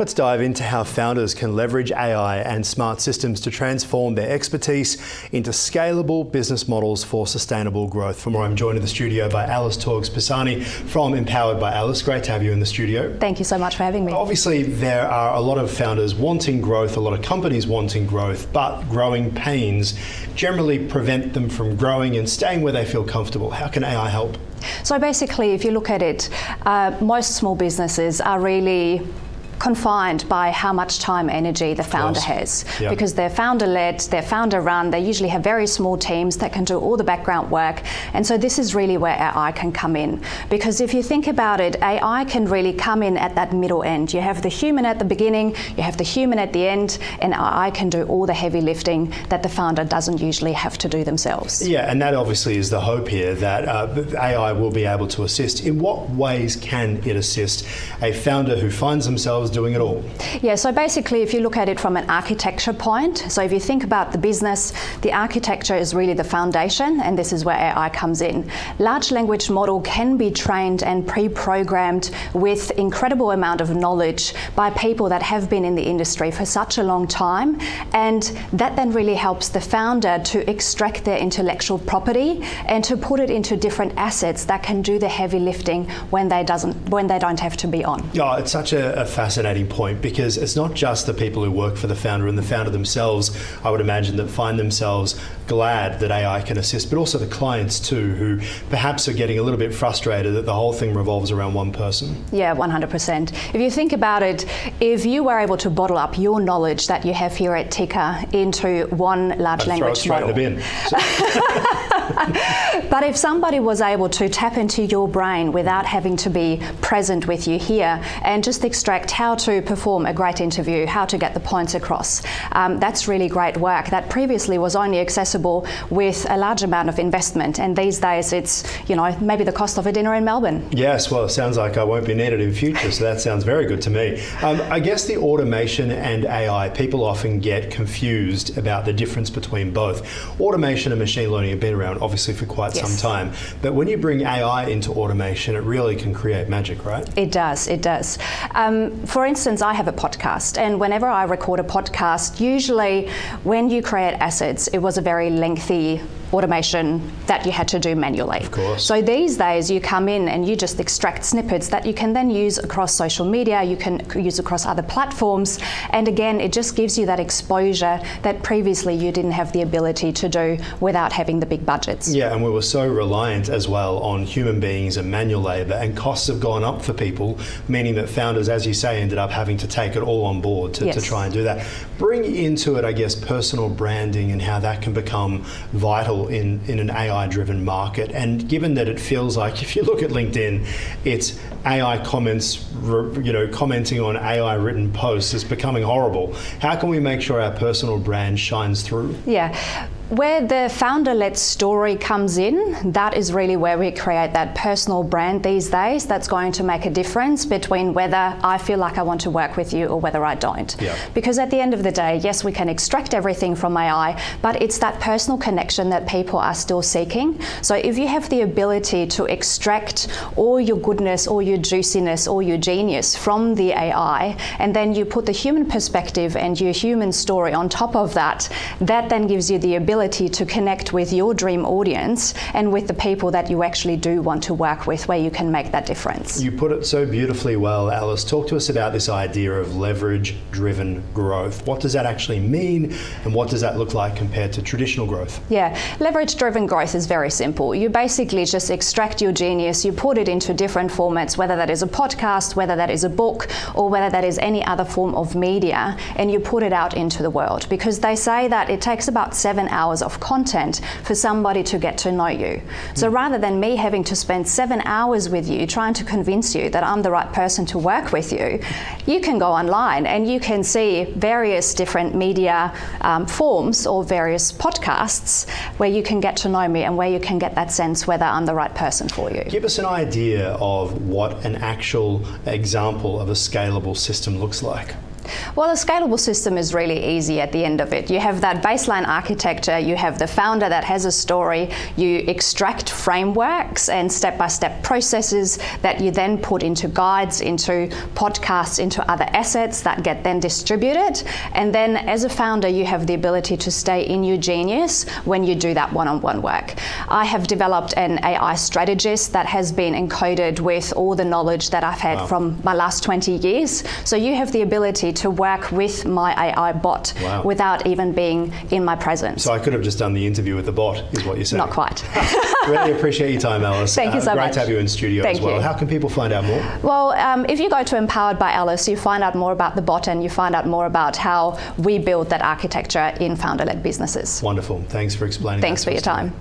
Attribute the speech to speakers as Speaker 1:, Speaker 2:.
Speaker 1: Let's dive into how founders can leverage AI and smart systems to transform their expertise into scalable business models for sustainable growth. For more, I'm joined in the studio by Alice Taugs-Pisani from Empowered by Alice. Great to have you in the studio.
Speaker 2: Thank you so much for having me.
Speaker 1: Obviously, there are a lot of founders wanting growth, a lot of companies wanting growth, but growing pains generally prevent them from growing and staying where they feel comfortable. How can AI help?
Speaker 2: So basically, if you look at it, most small businesses are really confined by how much time, energy the founder has. Yep. Because they're founder-led, they're founder-run, they usually have very small teams that can do all the background work. And so this is really where AI can come in. Because if you think about it, AI can really come in at that middle end. You have the human at the beginning, you have the human at the end, and AI can do all the heavy lifting that the founder doesn't usually have to do themselves.
Speaker 1: Yeah, and that obviously is the hope here, that AI will be able to assist. In what ways can it assist a founder who finds themselves doing it all?
Speaker 2: Yeah, so basically if you look at it from an architecture point, so if you think about the business, the architecture is really the foundation, and this is where AI comes in. Large language model can be trained and pre-programmed with incredible amount of knowledge by people that have been in the industry for such a long time, and that then really helps the founder to extract their intellectual property and to put it into different assets that can do the heavy lifting when they don't have to be on.
Speaker 1: Yeah, it's such a fascinating point, because it's not just the people who work for the founder and the founder themselves, I would imagine, that find themselves glad that AI can assist, but also the clients too, who perhaps are getting a little bit frustrated that the whole thing revolves around one person.
Speaker 2: Yeah, 100%. If you think about it, if you were able to bottle up your knowledge that you have here at Tika into one large language model,
Speaker 1: throw it straight in the bin.
Speaker 2: But if somebody was able to tap into your brain without having to be present with you here and just extract how to perform a great interview, how to get the points across, that's really great work that previously was only accessible with a large amount of investment, and these days it's, you know, maybe the cost of a dinner in Melbourne.
Speaker 1: Yes, well, it sounds like I won't be needed in future, so that sounds very good to me. I guess the automation and AI, people often get confused about the difference between both. Automation and machine learning have been around obviously for quite some time, but when you bring AI into automation, it really can create magic, right?
Speaker 2: It does, it does. For instance, I have a podcast, and whenever I record a podcast, usually when you create assets, it was a very lengthy automation that you had to do manually.
Speaker 1: Of course.
Speaker 2: So these days you come in and you just extract snippets that you can then use across social media, you can use across other platforms, and again it just gives you that exposure that previously you didn't have the ability to do without having the big budgets.
Speaker 1: Yeah, and we were so reliant as well on human beings and manual labour, and costs have gone up for people, meaning that founders, as you say, ended up having to take it all on board to try and do that. Bring into it, I guess, personal branding and how that can become vital in an AI-driven market. And given that it feels like, if you look at LinkedIn, it's AI comments, commenting on AI-written posts is becoming horrible. How can we make sure our personal brand shines through?
Speaker 2: Yeah. Where the founder-led story comes in, that is really where we create that personal brand these days that's going to make a difference between whether I feel like I want to work with you or whether I don't.
Speaker 1: Yeah.
Speaker 2: Because at the end of the day, yes, we can extract everything from AI, but it's that personal connection that people are still seeking. So if you have the ability to extract all your goodness, all your juiciness, all your genius from the AI, and then you put the human perspective and your human story on top of that, that then gives you the ability to connect with your dream audience and with the people that you actually do want to work with, where you can make that difference. You
Speaker 1: put it so beautifully well, Alice. Talk to us about this idea of leverage-driven growth. What does that actually mean, and what does that look like compared to traditional growth?
Speaker 2: Yeah, leverage-driven growth is very simple. You basically just extract your genius, you put it into different formats, whether that is a podcast, whether that is a book, or whether that is any other form of media, and you put it out into the world. Because they say that it takes about 7 hours of content for somebody to get to know you. So rather than me having to spend 7 hours with you trying to convince you that I'm the right person to work with you, you can go online and you can see various different media forms or various podcasts where you can get to know me and where you can get that sense whether I'm the right person for you.
Speaker 1: Give us an idea of what an actual example of a scalable system looks like.
Speaker 2: Well, a scalable system is really easy at the end of it. You have that baseline architecture, you have the founder that has a story, you extract frameworks and step-by-step processes that you then put into guides, into podcasts, into other assets that get then distributed. And then as a founder, you have the ability to stay in your genius when you do that one-on-one work. I have developed an AI strategist that has been encoded with all the knowledge that I've had from my last 20 years. So you have the ability to work with my AI bot without even being in my presence.
Speaker 1: So I could have just done the interview with the bot, is what you're saying?
Speaker 2: Not quite.
Speaker 1: Really appreciate your time, Alice.
Speaker 2: Thank you so much.
Speaker 1: Great to have you in studio as well. How can people find out more?
Speaker 2: Well, if you go to Empowered by Alice, you find out more about the bot and you find out more about how we build that architecture in founder-led businesses.
Speaker 1: Wonderful. Thanks for explaining.
Speaker 2: Thanks for your time.